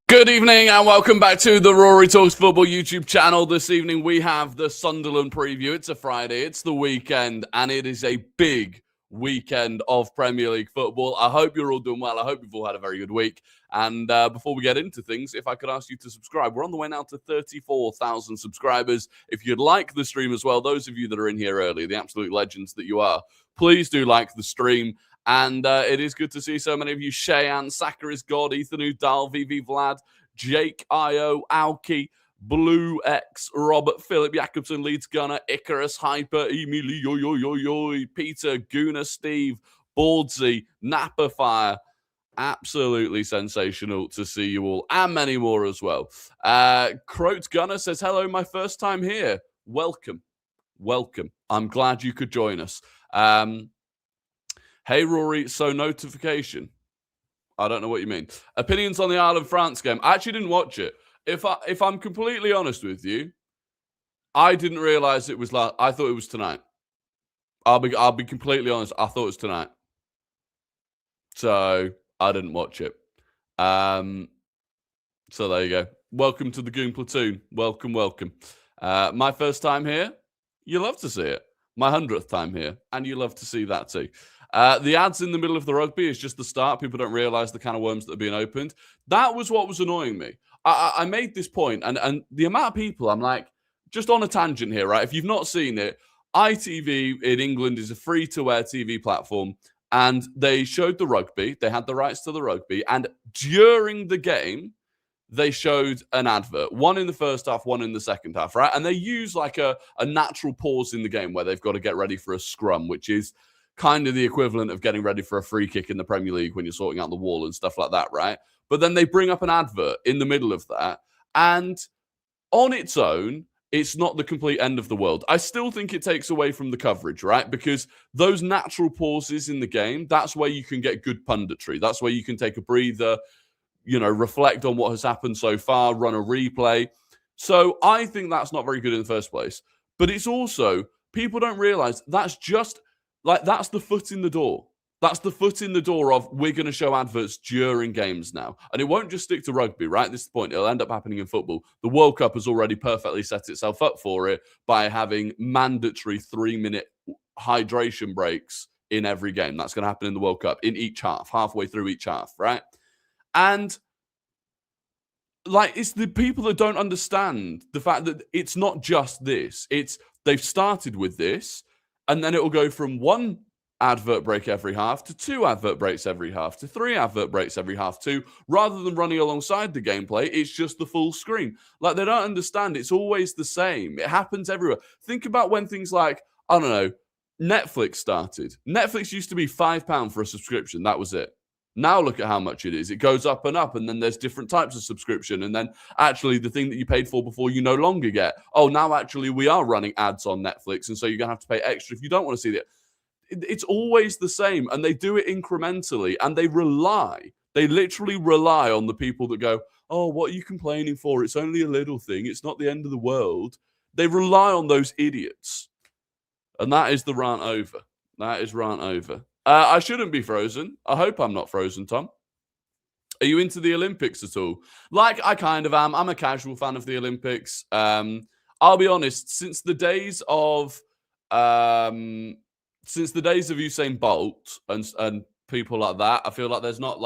Good evening and welcome back to the Rory Talks Football YouTube channel. This evening we have the Sunderland preview. It's a Friday, it's the weekend, and it is a big weekend of Premier League football. I hope you're all doing well. I hope you've all had a very good week. And before we get into things, if I could ask you to subscribe. We're on the way now to 34,000 subscribers. If you'd like the stream as well, those of you that are in here early, the absolute legends that you are, please do like the stream. And it is good to see so many of you. Cheyenne, Saka is God, Ethan Udall, VV Vlad, Jake IO, Auki, Blue X, Robert, Philip Jacobson, Leeds Gunner, Icarus, Hyper, Emilio, Peter, Guna, Steve, Baldsy, Napa Fire. Absolutely sensational to see you all, and many more as well. Croat Gunner says, hello, my first time here. Welcome. I'm glad you could join us. Hey, Rory, so notification. I don't know what you mean. Opinions on the Ireland-France game. I actually didn't watch it. If I'm completely honest with you, I didn't realize it was like, I thought it was tonight. I'll be completely honest. I thought it was tonight. So I didn't watch it. So there you go. Welcome to the Goon Platoon. Welcome. My first time here. You love to see it. My 100th time here. And you love to see that too. The ads in the middle of the rugby is just the start. People don't realize the kind of worms that are being opened. That was what was annoying me. I made this point, and the amount of people, I'm like, just on a tangent here, right? If you've not seen it, ITV in England is a free-to-air TV platform, and they showed the rugby. They had the rights to the rugby, and during the game, they showed an advert. One in the first half, one in the second half, right? And they use like a natural pause in the game where they've got to get ready for a scrum, which is kind of the equivalent of getting ready for a free kick in the Premier League when you're sorting out the wall and stuff like that, right? But then they bring up an advert in the middle of that, and on its own, it's not the complete end of the world. I still think it takes away from the coverage, right? Because those natural pauses in the game, that's where you can get good punditry. That's where you can take a breather, reflect on what has happened so far, run a replay. So I think that's not very good in the first place. But it's also, people don't realize that's just, that's the foot in the door. That's the foot in the door of we're going to show adverts during games now. And it won't just stick to rugby, right? This is the point. It'll end up happening in football. The World Cup has already perfectly set itself up for it by having mandatory 3-minute hydration breaks in every game. That's going to happen in the World Cup in each half, halfway through each half, right? And it's the people that don't understand the fact that it's not just this. They've started with this, and then it will go from one advert break every half to 2 advert breaks every half to 3 advert breaks every half to, rather than running alongside the gameplay, it's just the full screen. They don't understand. It's always the same. It happens everywhere. Think about when things like, I don't know, Netflix started. Netflix used to be £5 for a subscription. That was it. Now look at how much it is. It goes up and up, and then there's different types of subscription. And then actually the thing that you paid for before you no longer get. Oh, now actually we are running ads on Netflix, and so you're going to have to pay extra if you don't want to see it. It's always the same, and they do it incrementally, and they literally rely on the people that go, oh, what are you complaining for? It's only a little thing. It's not the end of the world. They rely on those idiots. And that is the rant over. That is rant over. I shouldn't be frozen. I hope I'm not frozen, Tom. Are you into the Olympics at all? I kind of am. I'm a casual fan of the Olympics. I'll be honest, since the days of Usain Bolt and people like that, I feel like there's not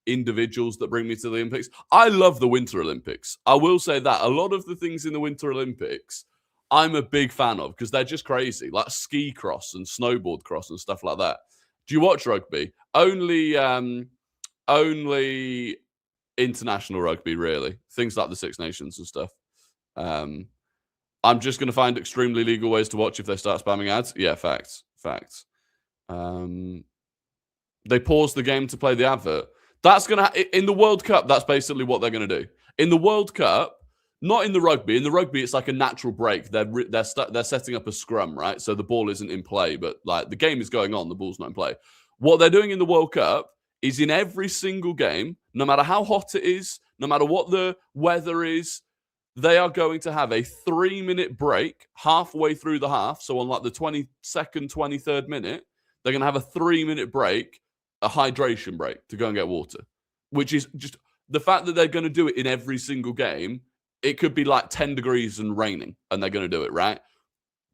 individuals that bring me to the Olympics. I love the Winter Olympics. I will say that. A lot of the things in the Winter Olympics, I'm a big fan of because they're just crazy, like ski cross and snowboard cross and stuff like that. Do you watch rugby? Only international rugby, really. Things like the Six Nations and stuff. I'm just going to find extremely legal ways to watch if they start spamming ads. Yeah, facts. They pause the game to play the advert. That's going to in the World Cup. That's basically what they're going to do in the World Cup. Not in the rugby. In the rugby, it's like a natural break. They're setting up a scrum, right? So the ball isn't in play, but the game is going on. The ball's not in play. What they're doing in the World Cup is in every single game, no matter how hot it is, no matter what the weather is, they are going to have a 3-minute break halfway through the half. So on the 22nd, 23rd minute, they're going to have a 3-minute break, a hydration break to go and get water, which is just the fact that they're going to do it in every single game, it could be like 10 degrees and raining, and they're going to do it, right?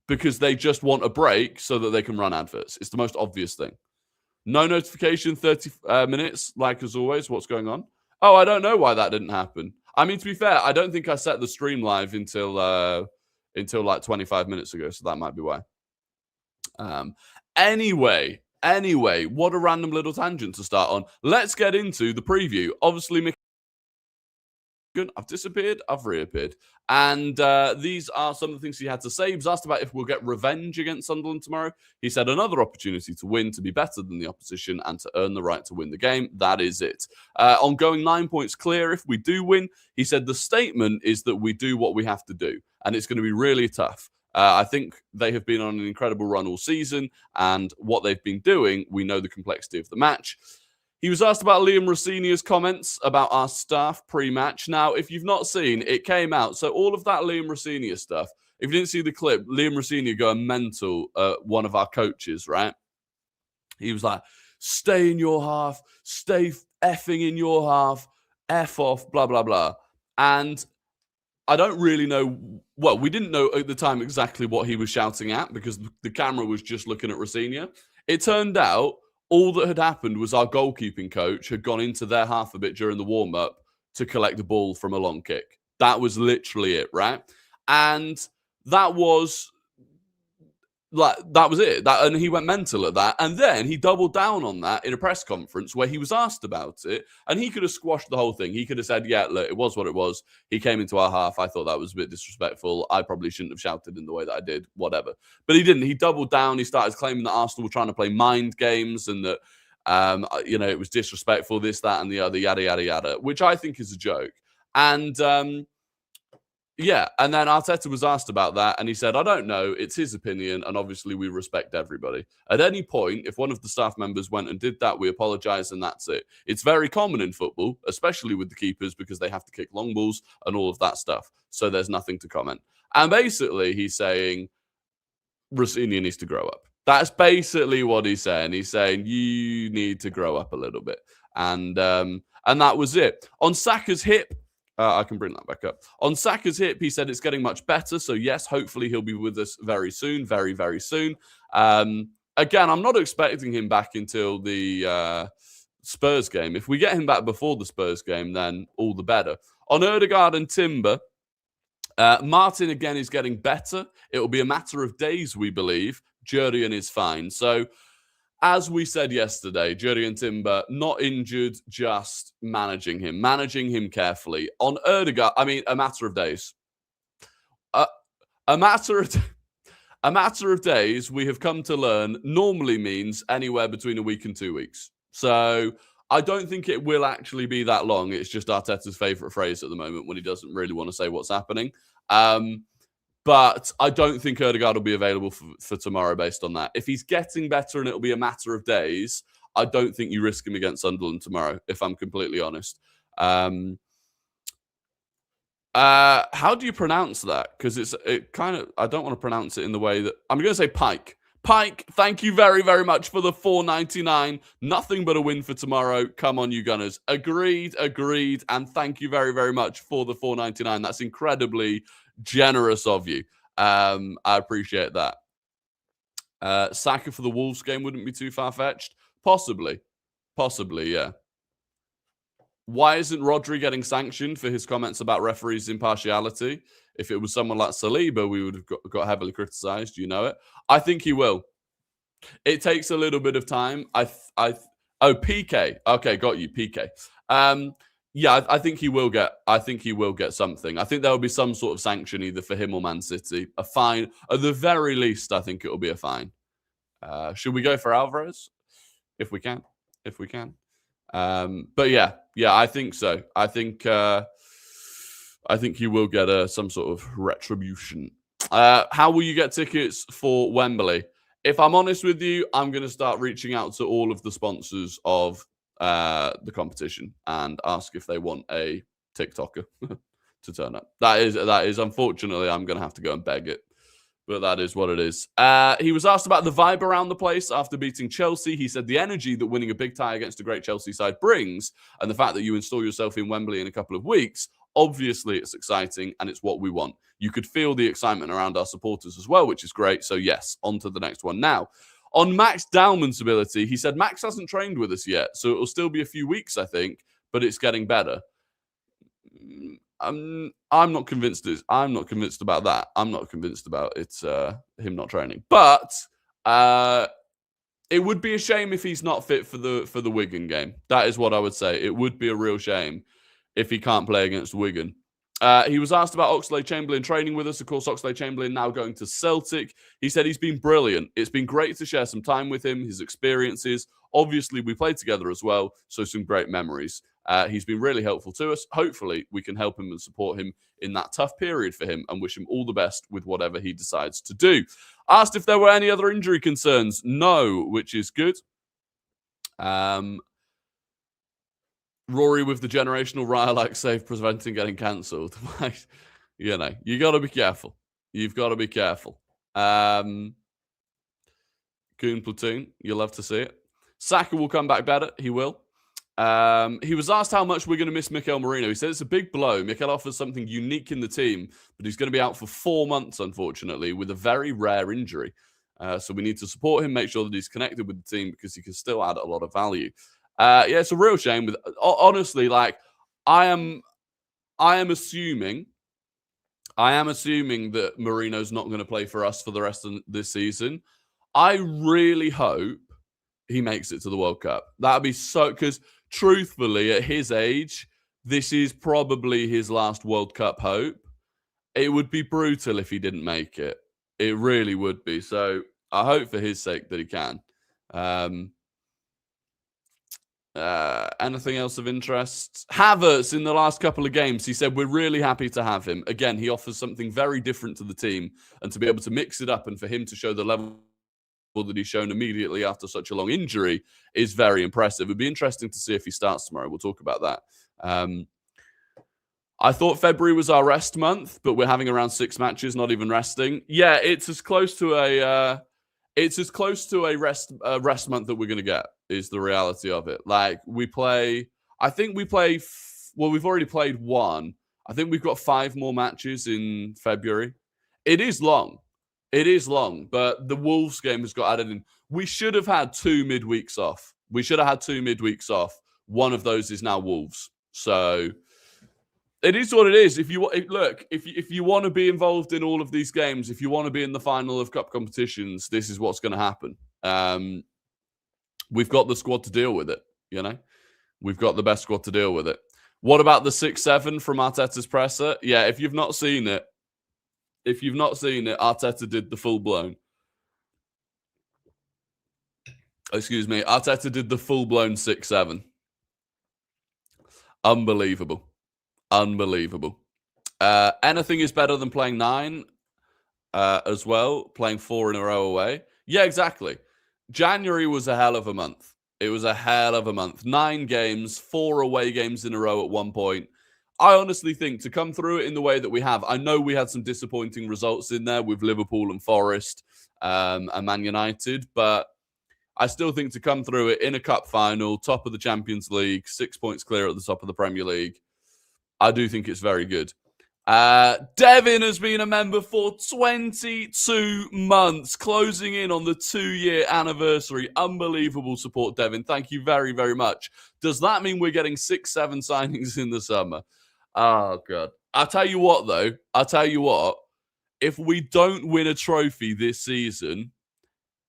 Because they just want a break so that they can run adverts. It's the most obvious thing. No notification, 30 minutes, like as always. What's going on? Oh, I don't know why that didn't happen. I mean, to be fair, I don't think I set the stream live until like 25 minutes ago, so that might be why. Anyway, what a random little tangent to start on. Let's get into the preview. Obviously, I've disappeared, I've reappeared. And these are some of the things he had to say. He was asked about if we'll get revenge against Sunderland tomorrow. He said another opportunity to win, to be better than the opposition, and to earn the right to win the game. That is it. On going 9 points clear if we do win, he said the statement is that we do what we have to do, and it's going to be really tough. I think they have been on an incredible run all season, and what they've been doing, we know the complexity of the match. He was asked about Liam Rosenior's comments about our staff pre-match. Now, if you've not seen, it came out. So all of that Liam Rosenior stuff, if you didn't see the clip, Liam Rosenior going mental, one of our coaches, right? He was like, stay in your half, stay effing in your half, F off, blah, blah, blah. And I don't really know. Well, we didn't know at the time exactly what he was shouting at because the camera was just looking at Rosenior. It turned out all that had happened was our goalkeeping coach had gone into their half a bit during the warm-up to collect the ball from a long kick. That was literally it, right? And that was it. And he went mental at that. And then he doubled down on that in a press conference where he was asked about it. And he could have squashed the whole thing. He could have said, yeah, look, it was what it was. He came into our half. I thought that was a bit disrespectful. I probably shouldn't have shouted in the way that I did, whatever. But he didn't. He doubled down. He started claiming that Arsenal were trying to play mind games and that, it was disrespectful, this, that, and the other, yada, yada, yada, which I think is a joke. And, yeah, and then Arteta was asked about that, and he said, I don't know, it's his opinion, and obviously we respect everybody. At any point, if one of the staff members went and did that, we apologise, and that's it. It's very common in football, especially with the keepers, because they have to kick long balls and all of that stuff, so there's nothing to comment. And basically, he's saying, Rosenior needs to grow up. That's basically what he's saying. He's saying, you need to grow up a little bit. And that was it. On Saka's hip, I can bring that back up. On Saka's hip, he said it's getting much better. So, yes, hopefully he'll be with us very soon, very, very soon. Again, I'm not expecting him back until the Spurs game. If we get him back before the Spurs game, then all the better. On Odegaard and Timber, Martin, again, is getting better. It will be a matter of days, we believe. Jurriën is fine. So, as we said yesterday, Jurriën Timber, not injured, just managing him carefully. On Odegaard, I mean, a matter of days. A matter of days, we have come to learn, normally means anywhere between a week and 2 weeks. So I don't think it will actually be that long. It's just Arteta's favourite phrase at the moment when he doesn't really want to say what's happening. But I don't think Odegaard will be available for tomorrow based on that. If he's getting better and it'll be a matter of days, I don't think you risk him against Sunderland tomorrow, if I'm completely honest. How do you pronounce that? Because I don't want to pronounce it in the way that... I'm going to say Pike. Pike, thank you very, very much for the $4.99. Nothing but a win for tomorrow. Come on, you Gunners. Agreed. And thank you very, very much for the $4.99. That's incredibly generous of you. I appreciate that. Saka for the Wolves game wouldn't be too far-fetched. Possibly, yeah. Why isn't Rodri getting sanctioned for his comments about referees' impartiality? If it was someone like Saliba, we would have got heavily criticised. You know it. I think he will. It takes a little bit of time. PK. Okay, got you, PK. Yeah, I think he will get. I think he will get something. I think there will be some sort of sanction either for him or Man City. A fine, at the very least. I think it will be a fine. Should we go for Alvarez? If we can. But yeah, I think so. I think he will get some sort of retribution. How will you get tickets for Wembley? If I'm honest with you, I'm going to start reaching out to all of the sponsors of the competition and ask if they want a TikToker to turn up. That is unfortunately, I'm going to have to go and beg it. but that is what it is. He was asked about the vibe around the place after beating Chelsea. He said the energy that winning a big tie against a great Chelsea side brings, and the fact that you install yourself in Wembley in a couple of weeks, obviously it's exciting and it's what we want. You could feel the excitement around our supporters as well, which is great. So yes, on to the next one. Now, on Max Dowman's ability, he said Max hasn't trained with us yet, so it'll still be a few weeks, I think, but it's getting better. I'm not convinced. I'm not convinced about that. I'm not convinced about him not training. But it would be a shame if he's not fit for the Wigan game. That is what I would say. It would be a real shame if he can't play against Wigan. He was asked about Oxlade-Chamberlain training with us. Of course, Oxlade-Chamberlain now going to Celtic. He said he's been brilliant. It's been great to share some time with him, his experiences. Obviously, we played together as well, so some great memories. He's been really helpful to us. Hopefully, we can help him and support him in that tough period for him and wish him all the best with whatever he decides to do. Asked if there were any other injury concerns. No, which is good. Rory with the generational Raya-like save preventing getting cancelled. You know, you got to be careful. You've got to be careful. Goon Platoon, you'll love to see it. Saka will come back better. He will. He was asked how much we're going to miss Mikel Merino. He said it's a big blow. Mikel offers something unique in the team, but he's going to be out for 4 months, unfortunately, with a very rare injury. So we need to support him, make sure that he's connected with the team because he can still add a lot of value. Yeah, it's a real shame. Honestly, like I am assuming that Merino's not going to play for us for the rest of this season. I really hope he makes it to the World Cup. That'd be so, because truthfully, at his age, this is probably his last World Cup hope. It would be brutal if he didn't make it. It really would be. So I hope for his sake that he can. Anything else of interest? Havertz in the last couple of games, he said, we're really happy to have him. Again, he offers something very different to the team, and to be able to mix it up and for him to show the level that he's shown immediately after such a long injury is very impressive. It'd be interesting to see if he starts tomorrow. We'll talk about that. I thought February was our rest month, but we're having around 6 matches, not even resting. Yeah, it's as close to a rest month that we're going to get, is the reality of it. Like, we've already played 1. I think we've got 5 more matches in February. It is long, but the Wolves game has got added in. We should have had 2 midweeks off. One of those is now Wolves. So it is what it is. If you want to be involved in all of these games, if you want to be in the final of cup competitions, this is what's going to happen. We've got the squad to deal with it, you know? We've got the best squad to deal with it. What about the 6-7 from Arteta's presser? Yeah, if you've not seen it, Arteta did the full-blown. Arteta did the full-blown 6-7. Unbelievable. Anything is better than playing 9 as well, playing 4 in a row away. Yeah, exactly. January was a hell of a month. It was a hell of a month. 9 games, 4 away games in a row at one point. I honestly think to come through it in the way that we have, I know we had some disappointing results in there with Liverpool and Forest and Man United, but I still think to come through it in a cup final, top of the Champions League, 6 points clear at the top of the Premier League, I do think it's very good. Devin has been a member for 22 months, closing in on the 2-year anniversary. Unbelievable support, Devin. Thank you very, very much. Does that mean we're getting 6-7 signings in the summer? Oh, God. I'll tell you what, though. If we don't win a trophy this season,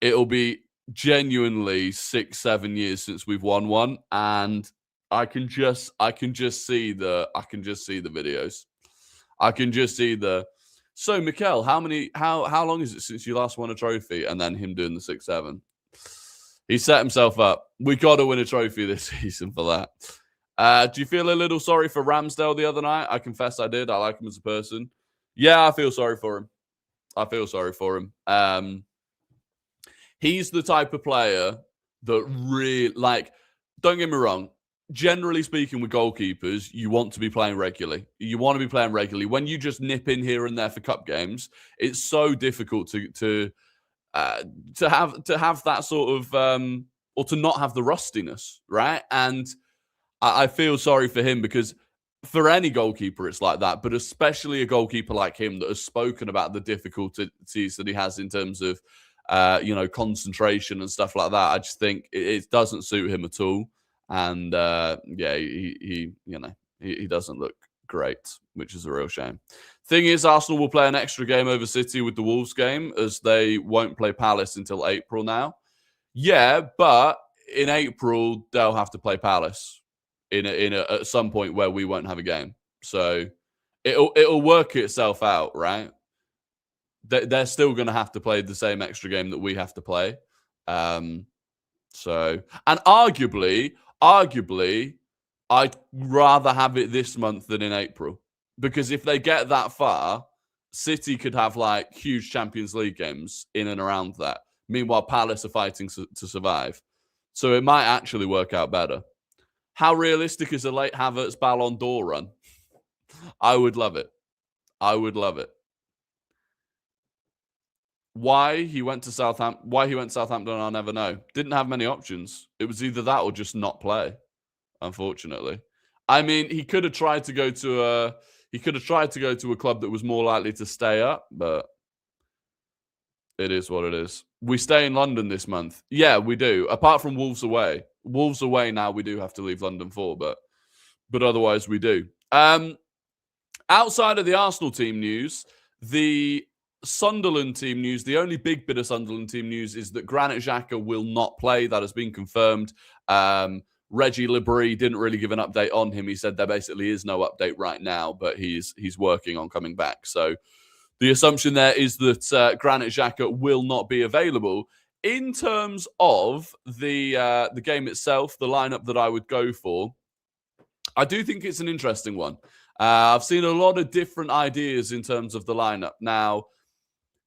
it'll be genuinely 6-7 years since we've won one, and I can just see the videos. I can just see so Mikel, how long is it since you last won a trophy? And then him doing the 6-7. He set himself up. We got to win a trophy this season for that. Do you feel a little sorry for Ramsdale the other night? I confess I did. I like him as a person. Yeah, I feel sorry for him. He's the type of player that really, like, don't get me wrong, generally speaking, with goalkeepers, you want to be playing regularly. You want to be playing regularly. When you just nip in here and there for cup games, it's so difficult to have that sort of or to not have the rustiness, right? And I feel sorry for him, because for any goalkeeper it's like that, but especially a goalkeeper like him that has spoken about the difficulties that he has in terms of concentration and stuff like that. I just think it doesn't suit him at all. And he doesn't look great, which is a real shame. Thing is, Arsenal will play an extra game over City with the Wolves game, as they won't play Palace until April now. Yeah, but in April they'll have to play Palace at some point where we won't have a game. So it'll work itself out, right? They're still going to have to play the same extra game that we have to play. And arguably, I'd rather have it this month than in April, because if they get that far, City could have like huge Champions League games in and around that. Meanwhile, Palace are fighting to survive. So it might actually work out better. How realistic is a late Havertz Ballon d'Or run? I would love it. I would love it. Why he went to Southampton, I'll never know. Didn't have many options. It was either that or just not play, unfortunately. I mean, he could have tried to go to a club that was more likely to stay up, but it is what it is. We stay in London this month. Yeah, we do. Apart from Wolves away. Wolves away now we do have to leave London for, but otherwise we do. Outside of the Arsenal team news, the Sunderland team news, the only big bit of Sunderland team news is that Granit Xhaka will not play. That has been confirmed. Reggie Libri didn't really give an update on him. He said there basically is no update right now, but he's working on coming back. So the assumption there is that Granit Xhaka will not be available. In terms of the game itself, the lineup that I would go for, I do think it's an interesting one. I've seen a lot of different ideas in terms of the lineup. Now,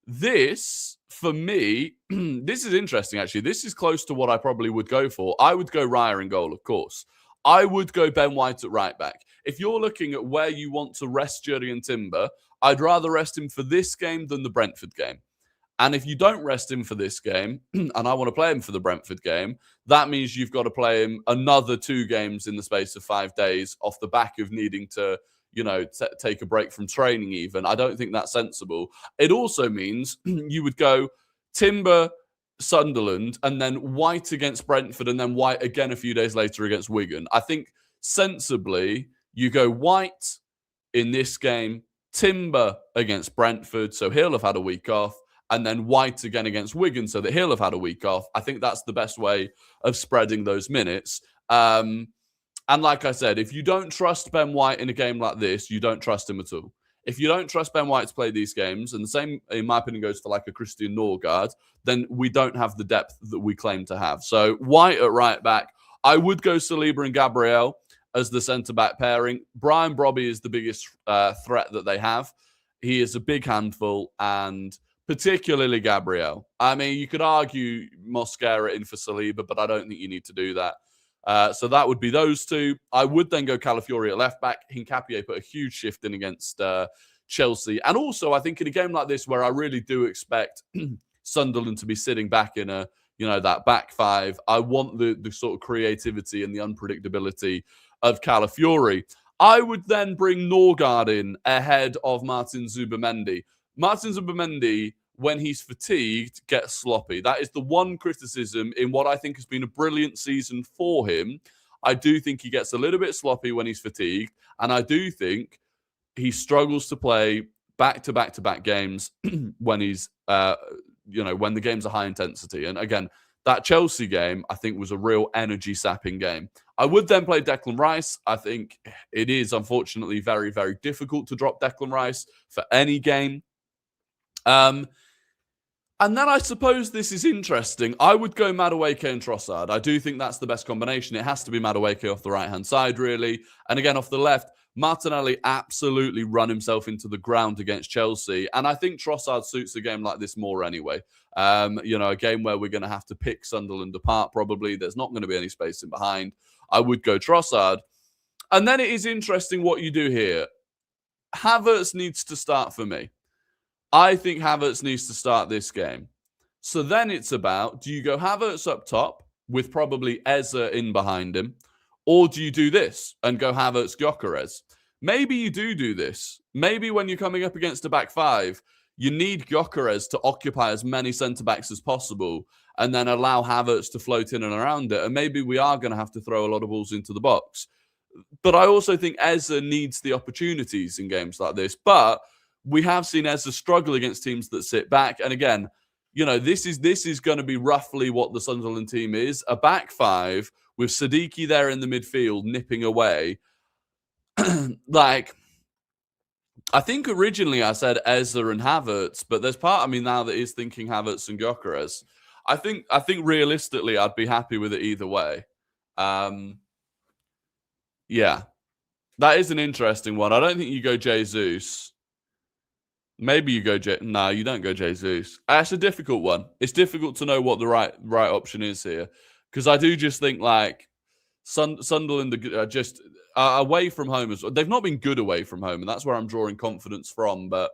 this, for me, this is interesting, actually. This is close to what I probably would go for. I would go Raya in goal, of course. I would go Ben White at right back. If you're looking at where you want to rest Jurriën Timber, I'd rather rest him for this game than the Brentford game. And if you don't rest him for this game, and I want to play him for the Brentford game, that means you've got to play him another 2 games in the space of 5 days off the back of needing to, take a break from training even. I don't think that's sensible. It also means you would go Timber, Sunderland, and then White against Brentford, and then White again a few days later against Wigan. I think sensibly, you go White in this game, Timber against Brentford, so he'll have had a week off, and then White again against Wigan, so that he'll have had a week off. I think that's the best way of spreading those minutes. And like I said, if you don't trust Ben White in a game like this, you don't trust him at all. If you don't trust Ben White to play these games, and the same, in my opinion, goes for like a Christian Norgard, then we don't have the depth that we claim to have. So White at right back. I would go Saliba and Gabriel as the centre-back pairing. Brian Brobby is the biggest threat that they have. He is a big handful, and particularly Gabriel. I mean, you could argue Mosquera in for Saliba, but I don't think you need to do that. So that would be those two. I would then go Calafiori at left back. Hincapié put a huge shift in against Chelsea. And also, I think in a game like this, where I really do expect Sunderland to be sitting back in that back five, I want the sort of creativity and the unpredictability of Calafiori. I would then bring Norgard in ahead of Martin Zubimendi. Martin Zubimendi, when he's fatigued, gets sloppy. That is the one criticism in what I think has been a brilliant season for him. I do think he gets a little bit sloppy when he's fatigued, and I do think he struggles to play back-to-back-to-back games when he's, when the games are high intensity. And again, that Chelsea game, I think, was a real energy-sapping game. I would then play Declan Rice. I think it is, unfortunately, very, very difficult to drop Declan Rice for any game. And then I suppose this is interesting. I would go Madueke and Trossard. I do think that's the best combination. It has to be Madueke off the right-hand side, really. And again, off the left, Martinelli absolutely run himself into the ground against Chelsea. And I think Trossard suits a game like this more anyway. A game where we're going to have to pick Sunderland apart, probably. There's not going to be any space in behind. I would go Trossard. And then it is interesting what you do here. Havertz needs to start for me. I think Havertz needs to start this game. So then it's about, do you go Havertz up top with probably Eze in behind him? Or do you do this and go Havertz, Gyökeres? Maybe you do this. Maybe when you're coming up against a back five, you need Gyökeres to occupy as many centre-backs as possible and then allow Havertz to float in and around it. And maybe we are going to have to throw a lot of balls into the box. But I also think Eze needs the opportunities in games like this. But we have seen Eze struggle against teams that sit back. And again, you know, this is going to be roughly what the Sunderland team is. A back five with Siddiqui there in the midfield nipping away. Like, I think originally I said Eze and Havertz, but there's part of me now that is thinking Havertz and Gyökeres. I think realistically I'd be happy with it either way. Yeah, that is an interesting one. I don't think you go Jesus. Maybe you go No, you don't go Jesus. That's a difficult one. It's difficult to know what the right option is here, because I do just think like Sunderland are just away from home as well. They've not been good away from home, and that's where I'm drawing confidence from. But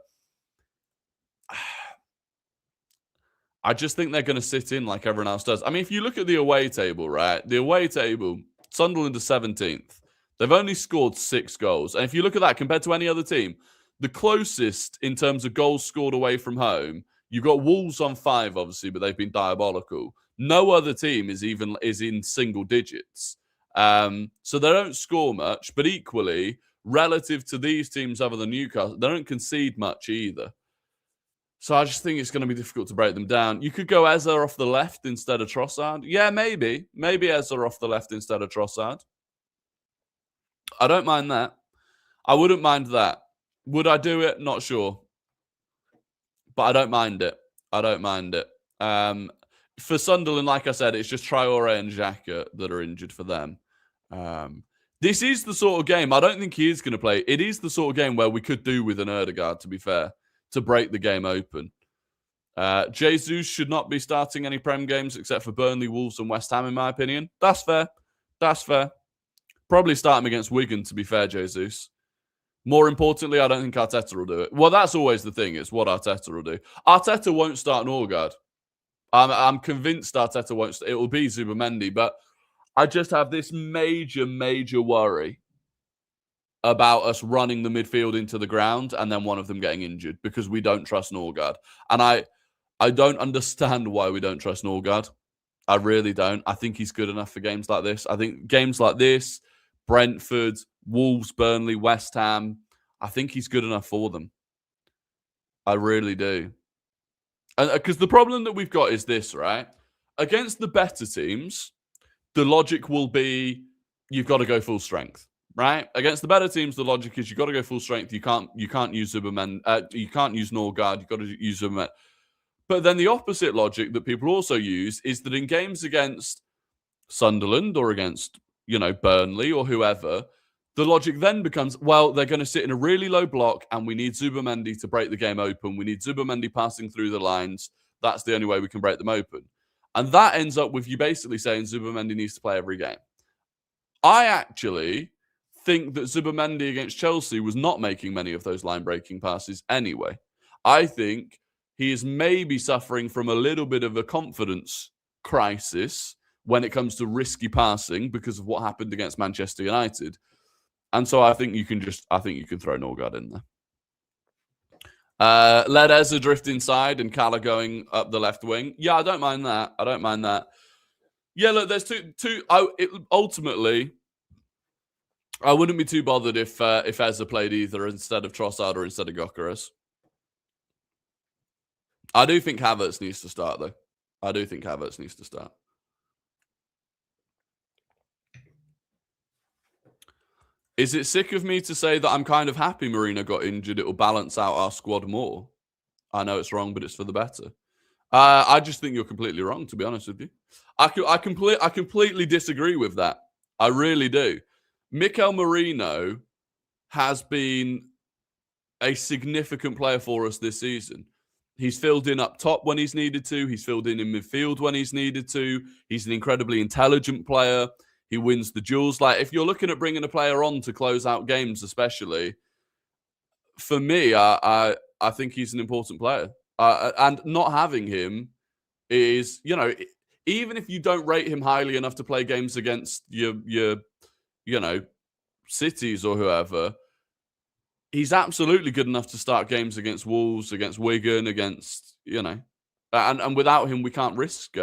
I just think they're going to sit in like everyone else does. I mean, if you look at the away table, right? The away table, Sunderland are 17th. They've only scored 6 goals. And if you look at that compared to any other team, the closest in terms of goals scored away from home, you've got Wolves on 5, obviously, but they've been diabolical. No other team is in single digits. So they don't score much, but equally, relative to these teams other than Newcastle, they don't concede much either. So I just think it's going to be difficult to break them down. You could go Eze off the left instead of Trossard. Yeah, maybe. Maybe Eze off the left instead of Trossard. I don't mind that. I wouldn't mind that. Would I do it? Not sure. But I don't mind it. I don't mind it. For Sunderland, like I said, it's just Traore and Xhaka that are injured for them. This is the sort of game, I don't think he is going to play. It is the sort of game where we could do with an Odegaard, to be fair, to break the game open. Jesus should not be starting any Prem games except for Burnley, Wolves and West Ham, in my opinion. That's fair. That's fair. Probably start him against Wigan, to be fair, Jesus. More importantly, I don't think Arteta will do it. Well, that's always the thing, is what Arteta will do. Arteta won't start an Odegaard. I'm convinced Arteta won't. It will be Zubimendi, but I just have this major, major worry about us running the midfield into the ground and then one of them getting injured because we don't trust Odegaard. And I don't understand why we don't trust Odegaard. I really don't. I think he's good enough for games like this. I think games like this, Brentford, Wolves, Burnley, West Ham, I think he's good enough for them. I really do. Because the problem that we've got is this, right? Against the better teams, the logic will be you've got to go full strength, right? Against the better teams, the logic is you've got to go full strength. You can't use Zubimendi. You can't use Odegaard. You've got to use Zubimendi. But then the opposite logic that people also use is that in games against Sunderland or against, Burnley or whoever, the logic then becomes, well, they're going to sit in a really low block and we need Zubimendi to break the game open. We need Zubimendi passing through the lines. That's the only way we can break them open. And that ends up with you basically saying Zubimendi needs to play every game. I actually think that Zubimendi against Chelsea was not making many of those line-breaking passes anyway. I think he is maybe suffering from a little bit of a confidence crisis when it comes to risky passing because of what happened against Manchester United. And so I think you can throw Odegaard in there. Let Eze drift inside and Calla going up the left wing. Yeah, I don't mind that. Yeah, look, there's two. Ultimately, I wouldn't be too bothered if Eze played either instead of Trossard or instead of Gyökeres. I do think Havertz needs to start, though. Is it sick of me to say that I'm kind of happy Merino got injured? It will balance out our squad more. I know it's wrong, but it's for the better. I just think you're completely wrong, to be honest with you. I completely disagree with that. I really do. Mikel Merino has been a significant player for us this season. He's filled in up top when he's needed to. He's filled in midfield when he's needed to. He's an incredibly intelligent player. He wins the duels. Like, if you're looking at bringing a player on to close out games, especially, for me, I think he's an important player. And not having him is, even if you don't rate him highly enough to play games against your cities or whoever, he's absolutely good enough to start games against Wolves, against Wigan, against, and without him, we can't risk,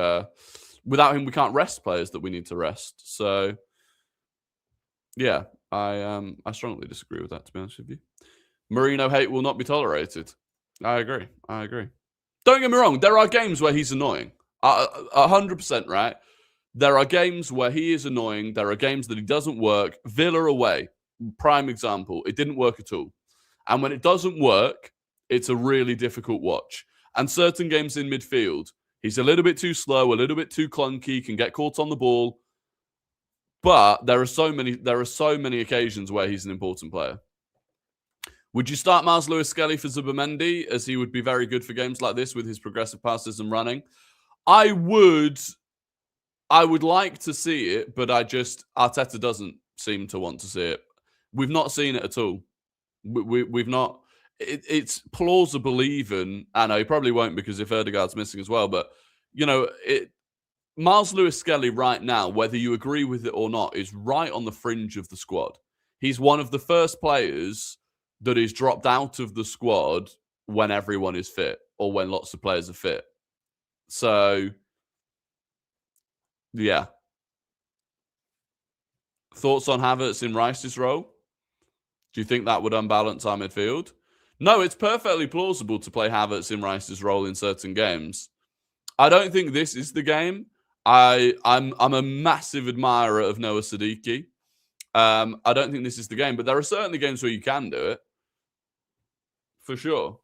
without him, we can't rest players that we need to rest. So, yeah, I strongly disagree with that, to be honest with you. Merino hate will not be tolerated. I agree. Don't get me wrong. There are games where he's annoying. 100%, right? There are games where he is annoying. There are games that he doesn't work. Villa away, prime example. It didn't work at all. And when it doesn't work, it's a really difficult watch. And certain games in midfield, he's a little bit too slow, a little bit too clunky, can get caught on the ball. But there are so many occasions where he's an important player. Would you start Miles Lewis-Skelly for Zubimendi, as he would be very good for games like this with his progressive passes and running? I would like to see it, but Arteta doesn't seem to want to see it. We've not seen it at all. We've not. It's plausible even. I know he probably won't, because if Odegaard's missing as well, but Miles Lewis-Skelly right now, whether you agree with it or not, is right on the fringe of the squad. He's one of the first players that is dropped out of the squad when everyone is fit, or when lots of players are fit. So, yeah. Thoughts on Havertz in Rice's role? Do you think that would unbalance our midfield? No, it's perfectly plausible to play Havertz in Rice's role in certain games. I don't think this is the game. I'm a massive admirer of Noah Siddiqui. I don't think this is the game, but there are certainly games where you can do it. For sure.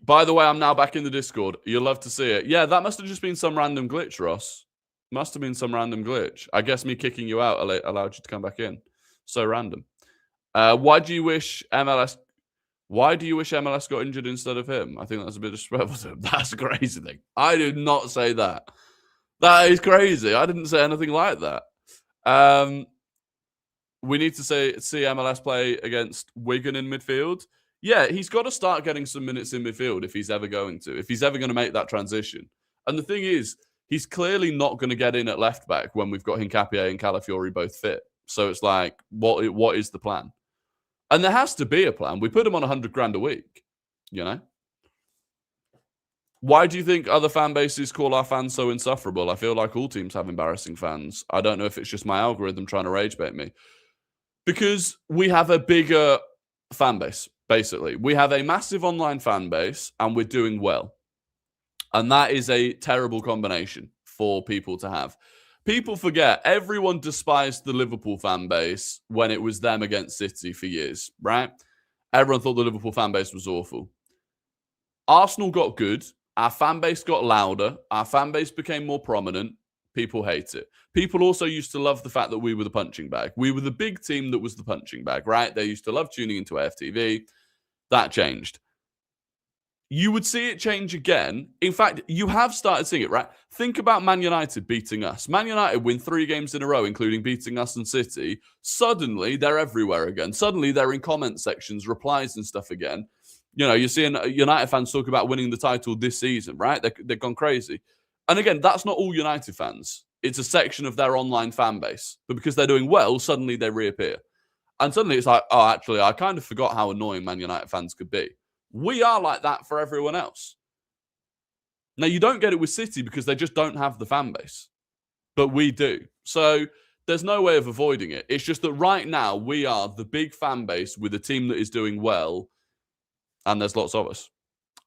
By the way, I'm now back in the Discord. You'll love to see it. Yeah, that must have just been some random glitch, Ross. Must have been some random glitch. I guess me kicking you out allowed you to come back in. So random. Why do you wish MLS got injured instead of him? I think that's a bit disrespectful. That's a crazy thing. I did not say that. That is crazy. I didn't say anything like that. We need to see MLS play against Wigan in midfield. Yeah, he's got to start getting some minutes in midfield if he's ever going to make that transition. And the thing is, he's clearly not going to get in at left back when we've got Hincapié and Calafiori both fit. So it's like, what is the plan? And there has to be a plan. We put him on 100 grand a week, Why do you think other fan bases call our fans so insufferable? I feel like all teams have embarrassing fans. I don't know if it's just my algorithm trying to rage bait me. Because we have a bigger fan base, basically. We have a massive online fan base, and we're doing well. And that is a terrible combination for people to have. People forget, everyone despised the Liverpool fan base when it was them against City for years, right? Everyone thought the Liverpool fan base was awful. Arsenal got good. Our fan base got louder. Our fan base became more prominent. People hate it. People also used to love the fact that we were the punching bag. We were the big team that was the punching bag, right? They used to love tuning into AFTV. That changed. You would see it change again. In fact, you have started seeing it, right? Think about Man United beating us. Man United win 3 games in a row, including beating us and City. Suddenly, they're everywhere again. Suddenly, they're in comment sections, replies and stuff again. You're seeing United fans talk about winning the title this season, right? They've gone crazy. And again, that's not all United fans. It's a section of their online fan base. But because they're doing well, suddenly they reappear. And suddenly it's like, oh, actually, I kind of forgot how annoying Man United fans could be. We are like that for everyone else. Now, you don't get it with City because they just don't have the fan base. But we do. So there's no way of avoiding it. It's just that right now, we are the big fan base with a team that is doing well. And there's lots of us.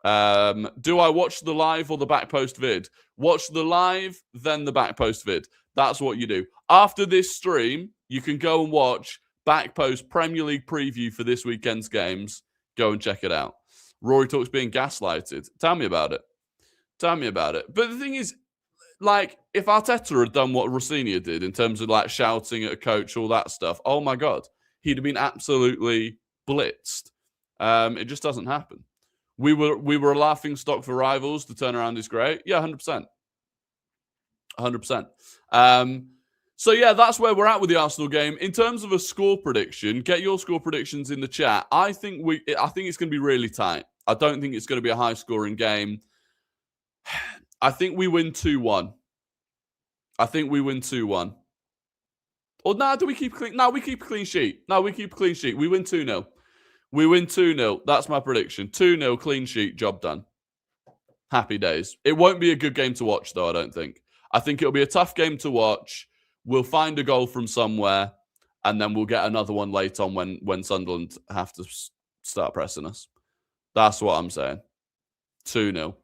Do I watch the live or the back post vid? Watch the live, then the back post vid. That's what you do. After this stream, you can go and watch back post Premier League preview for this weekend's games. Go and check it out. Rory Talks being gaslighted. Tell me about it. But the thing is, like, if Arteta had done what Renior did in terms of like shouting at a coach, all that stuff, oh my God, he'd have been absolutely blitzed. It just doesn't happen. We were a laughing stock for rivals. The turnaround is great. Yeah, 100%. 100%. So, yeah, that's where we're at with the Arsenal game. In terms of a score prediction, get your score predictions in the chat. I think it's going to be really tight. I don't think it's going to be a high-scoring game. I think we win 2-1. I think we win 2-1. Or, do we keep clean? No, we keep a clean sheet. We win 2-0. We win 2-0. That's my prediction. 2-0, clean sheet, job done. Happy days. It won't be a good game to watch, though, I don't think. I think it'll be a tough game to watch. We'll find a goal from somewhere, and then we'll get another one late on when Sunderland have to start pressing us. That's what I'm saying. 2-0.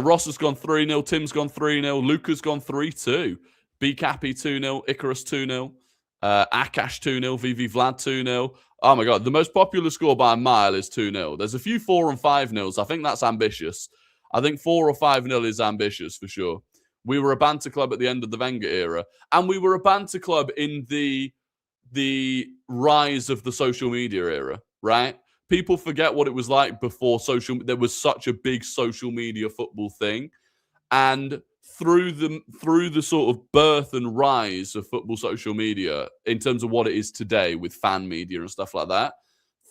Ross has gone 3-0. Tim's gone 3-0. Luca's gone 3-2. Be Cappy 2-0. Icarus 2-0. Akash 2-0. VV Vlad 2-0. Oh my God. The most popular score by a mile is 2-0. There's a few 4 and 5-0s. I think that's ambitious. I think 4 or 5-0 is ambitious for sure. We were a banter club at the end of the Wenger era. And we were a banter club in the rise of the social media era, right? People forget what it was like before there was such a big social media football thing. And through the sort of birth and rise of football social media, in terms of what it is today with fan media and stuff like that,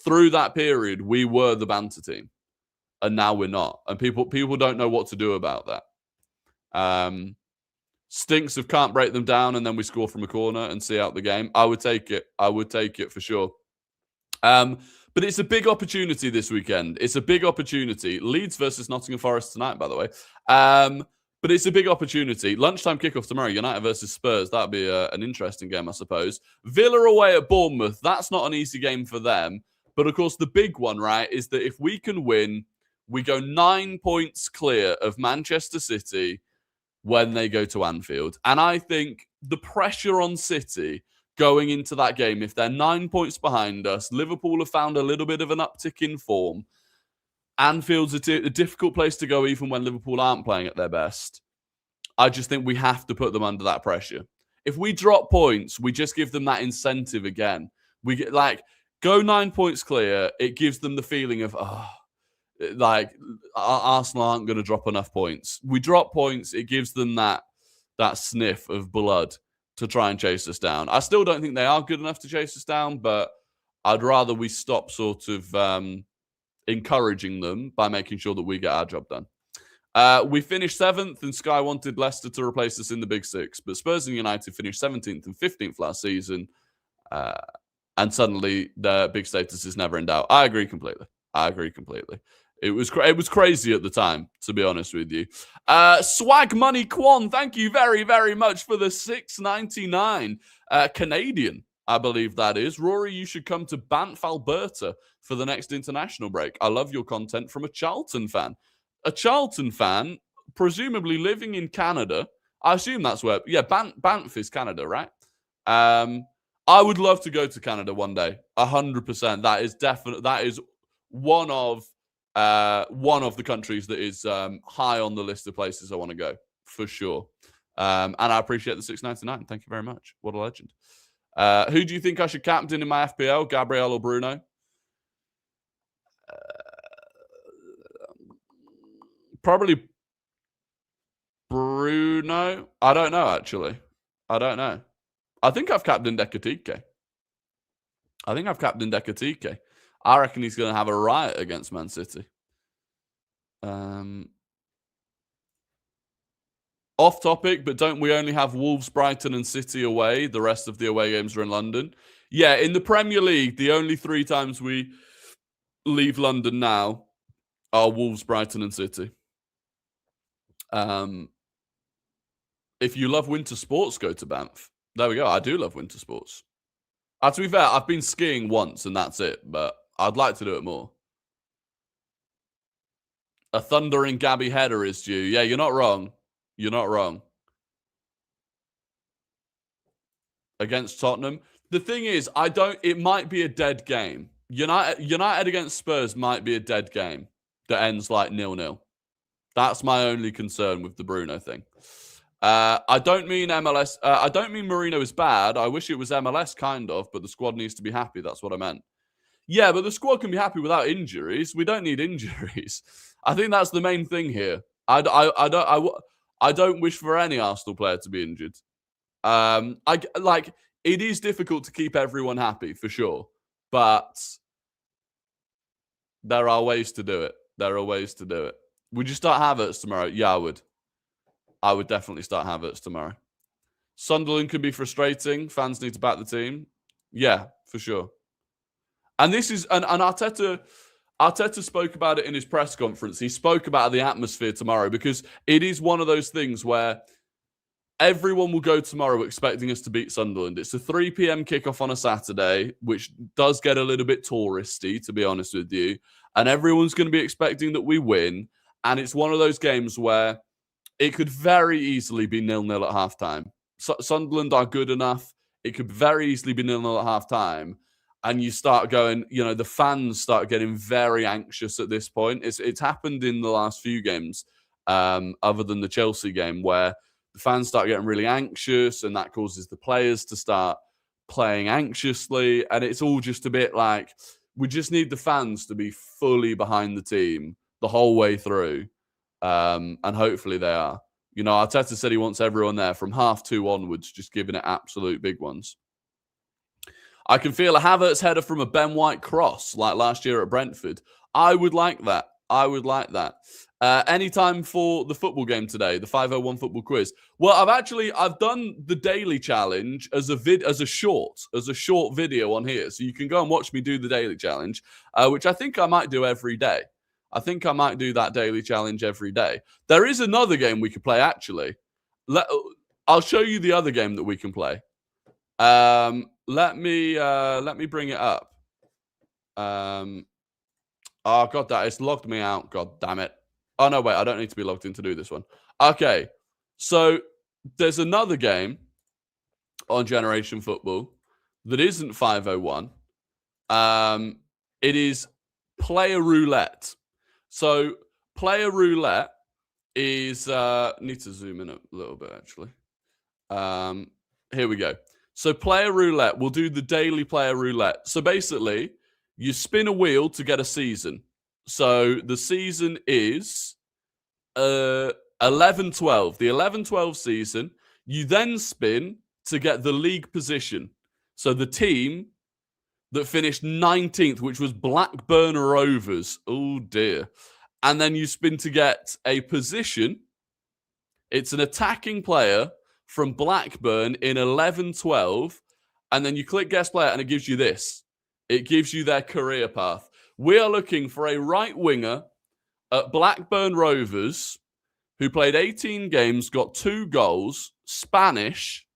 through that period, we were the banter team. And now we're not. And people don't know what to do about that. Stinks if can't break them down and then we score from a corner and see out the game. I would take it. I would take it for sure. But it's a big opportunity this weekend. It's a big opportunity. Leeds versus Nottingham Forest tonight, by the way. But it's a big opportunity. Lunchtime kickoff tomorrow, United versus Spurs. That'd be an interesting game, I suppose. Villa away at Bournemouth. That's not an easy game for them. But, of course, the big one, right, is that if we can win, we go 9 points clear of Manchester City when they go to Anfield. And I think the pressure on City going into that game, if they're 9 points behind us, Liverpool have found a little bit of an uptick in form. Anfield's a difficult place to go even when Liverpool aren't playing at their best. I just think we have to put them under that pressure. If we drop points, we just give them that incentive again. We get go 9 points clear. It gives them the feeling of, Arsenal aren't going to drop enough points. We drop points, it gives them that sniff of blood to try and chase us down. I still don't think they are good enough to chase us down, but I'd rather we stop sort of encouraging them by making sure that we get our job done. We finished 7th and Sky wanted Leicester to replace us in the Big Six, but Spurs and United finished 17th and 15th last season, and suddenly their big status is never in doubt. I agree completely. It was crazy at the time, to be honest with you. Swag Money Quan, thank you very, very much for the $6.99. Canadian, I believe that is. Rory, you should come to Banff, Alberta for the next international break. I love your content from a Charlton fan. A Charlton fan, presumably living in Canada. I assume that's where... Yeah, Banff is Canada, right? I would love to go to Canada one day. 100%. That is definitely... That is one of the countries that is high on the list of places I want to go, for sure. And I appreciate the $6.99. Thank you very much. What a legend. Who do you think I should captain in my FPL, Gabriel or Bruno? Probably Bruno. I don't know, actually. I don't know. I think I've captained Ekatike. I reckon he's going to have a riot against Man City. Off topic, but don't we only have Wolves, Brighton and City away? The rest of the away games are in London. Yeah, in the Premier League, the only 3 times we leave London now are Wolves, Brighton and City. If you love winter sports, go to Banff. There we go. I do love winter sports. To be fair, I've been skiing once and that's it, but I'd like to do it more. A thundering Gabby header is due. Yeah, you're not wrong. You're not wrong. Against Tottenham. The thing is, it might be a dead game. United against Spurs might be a dead game that ends like 0-0. That's my only concern with the Bruno thing. I don't mean MLS. I don't mean Merino is bad. I wish it was MLS kind of, but the squad needs to be happy. That's what I meant. Yeah, but the squad can be happy without injuries. We don't need injuries. I think that's the main thing here. I don't wish for any Arsenal player to be injured. It is difficult to keep everyone happy for sure, but there are ways to do it. Would you start Havertz tomorrow? Yeah, I would. I would definitely start Havertz tomorrow. Sunderland can be frustrating. Fans need to back the team. Yeah, for sure. And this is and Arteta spoke about it in his press conference. He spoke about the atmosphere tomorrow because it is one of those things where everyone will go tomorrow expecting us to beat Sunderland. It's a 3 p.m. kickoff on a Saturday, which does get a little bit touristy, to be honest with you. And everyone's going to be expecting that we win. And it's one of those games where it could very easily be 0-0 at halftime. Sunderland are good enough. It could very easily be 0-0 at halftime. And you start going, the fans start getting very anxious at this point. It's happened in the last few games, other than the Chelsea game, where the fans start getting really anxious, and that causes the players to start playing anxiously. And it's all just a bit like, we just need the fans to be fully behind the team the whole way through. And hopefully they are. Arteta said he wants everyone there from half 2 onwards, just giving it absolute big ones. I can feel a Havertz header from a Ben White cross like last year at Brentford. I would like that. Any time for the football game today, the 501 football quiz? Well, I've done the daily challenge as a short video on here. So you can go and watch me do the daily challenge, which I think I might do every day. I think I might do that daily challenge every day. There is another game we could play, actually. I'll show you the other game that we can play. Let me bring it up. Oh, God, it's logged me out. God damn it. Oh, no, wait, I don't need to be logged in to do this one. Okay, so there's another game on Generation Football that isn't 501. It is Player Roulette. So Player Roulette is... need to zoom in a little bit, actually. Here we go. So Player Roulette, we'll do the daily Player Roulette. So basically, you spin a wheel to get a season. So the season is 11-12. The 11-12 season, you then spin to get the league position. So the team that finished 19th, which was Blackburn Rovers. Oh, dear. And then you spin to get a position. It's an attacking player from Blackburn in 11-12, and then you click guest player and it gives you this. It gives you their career path. We are looking for a right winger at Blackburn Rovers who played 18 games, got 2 goals, Spanish.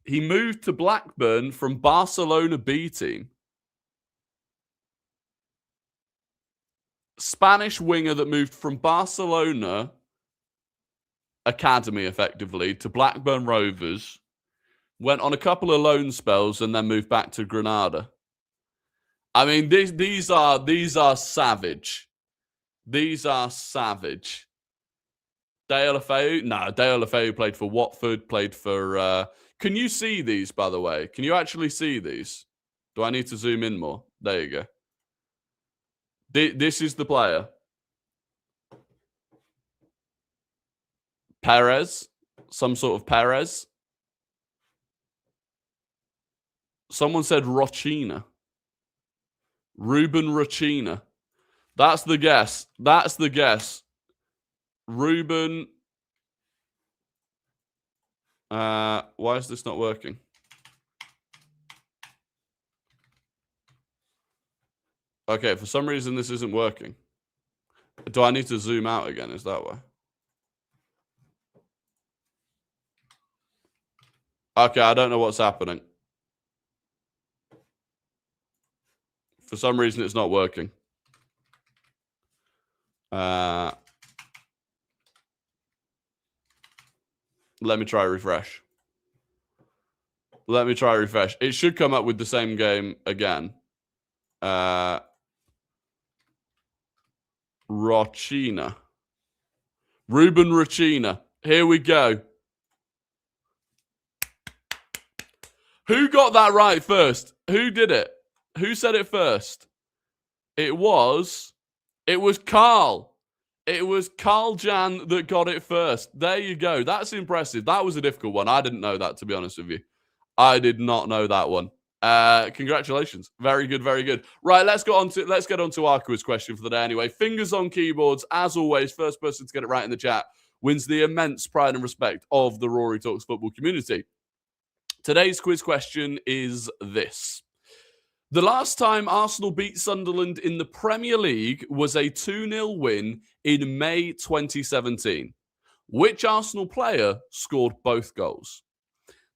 He moved to Blackburn from Barcelona B team. Spanish winger that moved from Barcelona Academy, effectively, to Blackburn Rovers, went on a couple of loan spells and then moved back to Granada. I mean, these are savage. These are savage. Deulofeu? No, Deulofeu played for Watford, played for... Can you see these, by the way? Can you actually see these? Do I need to zoom in more? There you go. This is the player. Perez, some sort of Perez. Someone said Rochina. Ruben Rochina. That's the guess. That's the guess. Ruben. Why is this not working? Okay, for some reason this isn't working. Do I need to zoom out again? Is that why? Okay, I don't know what's happening. For some reason, it's not working. Let me try refresh. Let me try refresh. It should come up with the same game again. Rochina. Ruben Rochina. Here we go. Who got that right first? Who did it? Who said it first? It was Carl. It was Carl Jan that got it first. There you go. That's impressive. That was a difficult one. I didn't know that, to be honest with you. I did not know that one. Congratulations. Very good, very good. Right, let's get on to our quiz question for the day anyway. Fingers on keyboards, as always. First person to get it right in the chat wins the immense pride and respect of the Rory Talks football community. Today's quiz question is this. The last time Arsenal beat Sunderland in the Premier League was a 2-0 win in May 2017. Which Arsenal player scored both goals?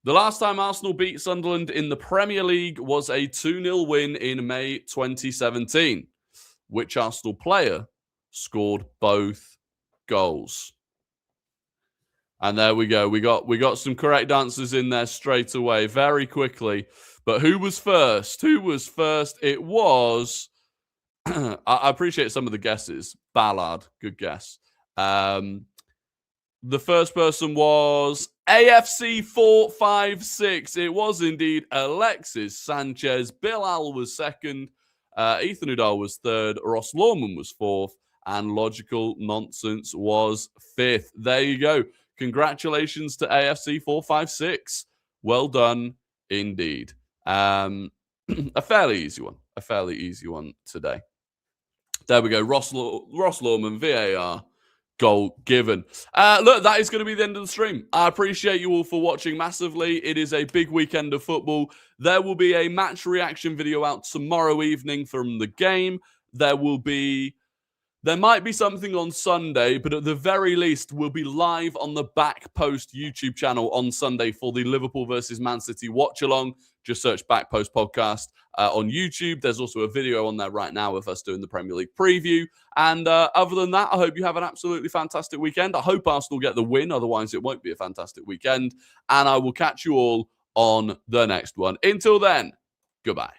The last time Arsenal beat Sunderland in the Premier League was a 2-0 win in May 2017. Which Arsenal player scored both goals? And there we go. We got some correct answers in there straight away, very quickly. But who was first? Who was first? It was... I appreciate some of the guesses. Ballard, good guess. The first person was AFC 456. It was indeed Alexis Sanchez. Bilal was second. Ethan Udall was third. Ross Lawman was fourth. And Logical Nonsense was fifth. There you go. Congratulations to AFC 456. Well done indeed. A fairly easy one. A fairly easy one today. There we go. Ross Lawman, VAR. Goal given. Look, that is going to be the end of the stream. I appreciate you all for watching massively. It is a big weekend of football. There will be a match reaction video out tomorrow evening from the game. There might be something on Sunday, but at the very least, we'll be live on the Back Post YouTube channel on Sunday for the Liverpool versus Man City watch-along. Just search Back Post Podcast on YouTube. There's also a video on there right now of us doing the Premier League preview. And other than that, I hope you have an absolutely fantastic weekend. I hope Arsenal get the win, otherwise it won't be a fantastic weekend. And I will catch you all on the next one. Until then, goodbye.